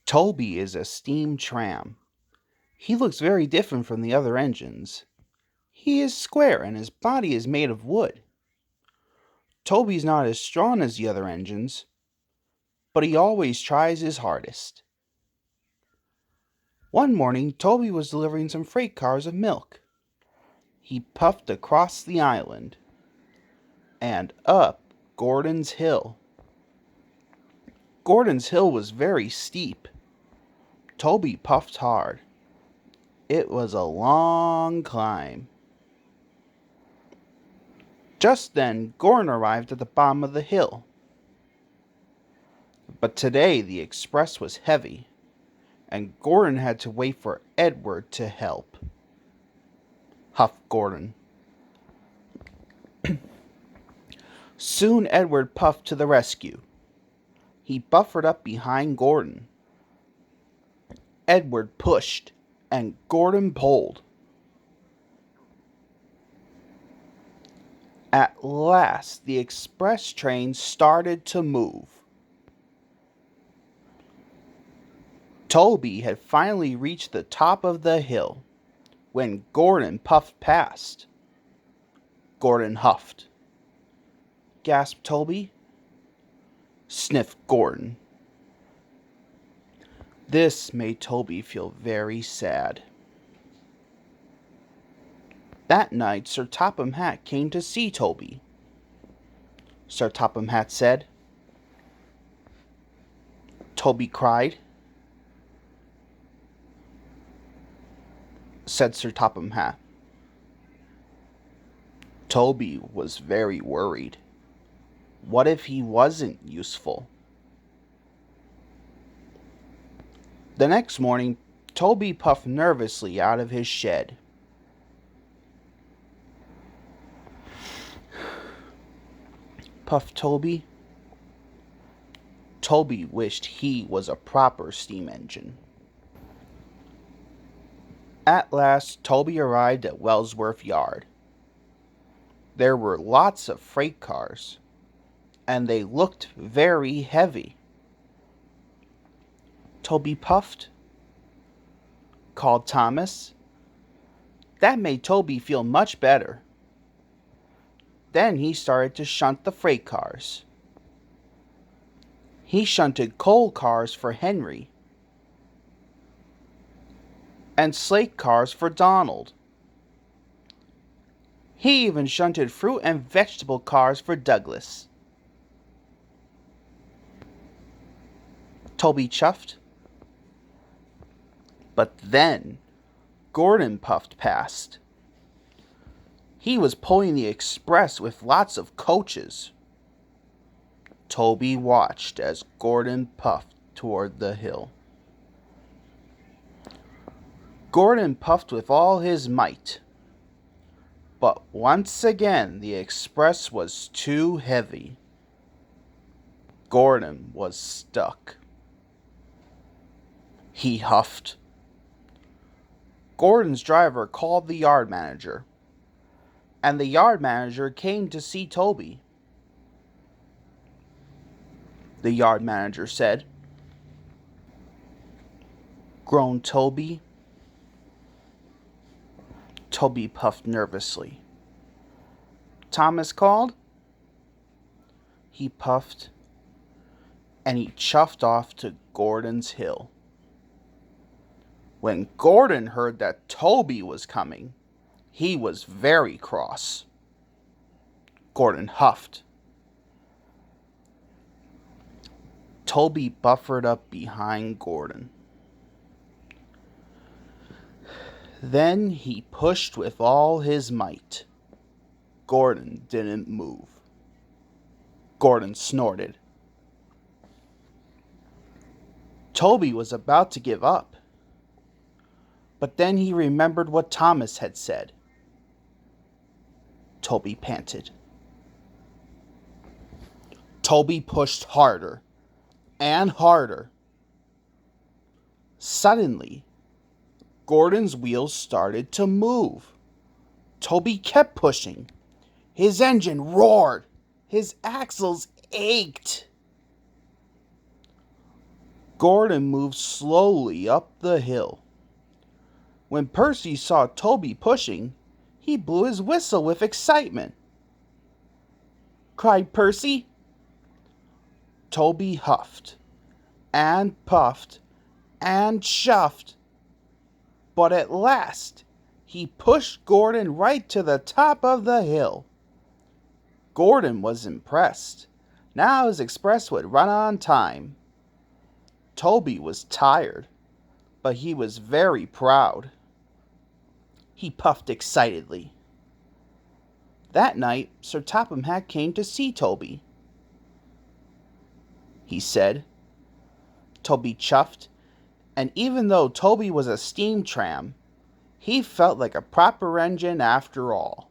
Toby is a steam tram. He looks very different from the other engines. He is square and his body is made of wood. Toby's not as strong as the other engines, but he always tries his hardest. One morning, Toby was delivering some freight cars of milk. He puffed across the island and up Gordon's Hill. Gordon's Hill was very steep. Toby puffed hard. It was a long climb. Just then, Gordon arrived at the bottom of the hill. But today the express was heavy, and Gordon had to wait for Edward to help. Huffed Gordon. Soon Edward puffed to the rescue. He buffered up behind Gordon. Edward pushed, and Gordon pulled. At last, the express train started to move. Toby had finally reached the top of the hill when Gordon puffed past. Gordon huffed. Gasped Toby. Sniffed Gordon. This made Toby feel very sad. That night, Sir Topham Hatt came to see Toby. Sir Topham Hatt said. Toby cried. Said Sir Topham Hatt. Toby was very worried. What if he wasn't useful? The next morning, Toby puffed nervously out of his shed. Puffed Toby. Toby wished he was a proper steam engine. At last, Toby arrived at Wellsworth Yard. There were lots of freight cars, and they looked very heavy. Toby puffed. Called Thomas. That made Toby feel much better. Then he started to shunt the freight cars. He shunted coal cars for Henry and slate cars for Donald. He even shunted fruit and vegetable cars for Douglas. Toby chuffed. But then Gordon puffed past. He was pulling the express with lots of coaches. Toby watched as Gordon puffed toward the hill. Gordon puffed with all his might. But once again the express was too heavy. Gordon was stuck. He huffed. Gordon's driver called the yard manager, and the yard manager came to see Toby. The yard manager said, groaned Toby. Toby puffed nervously. Thomas called. He puffed, and he chuffed off to Gordon's Hill. When Gordon heard that Toby was coming, he was very cross. Gordon huffed. Toby buffered up behind Gordon. Then he pushed with all his might. Gordon didn't move. Gordon snorted. Toby was about to give up. But then he remembered what Thomas had said. Toby panted. Toby pushed harder and harder. Suddenly, Gordon's wheels started to move. Toby kept pushing. His engine roared. His axles ached. Gordon moved slowly up the hill. When Percy saw Toby pushing, he blew his whistle with excitement. Cried Percy. Toby huffed and puffed and chuffed, but at last he pushed Gordon right to the top of the hill. Gordon was impressed. Now his express would run on time. Toby was tired, but he was very proud. He puffed excitedly. That night, Sir Topham Hatt came to see Toby. He said. Toby chuffed, and even though Toby was a steam tram, he felt like a proper engine after all.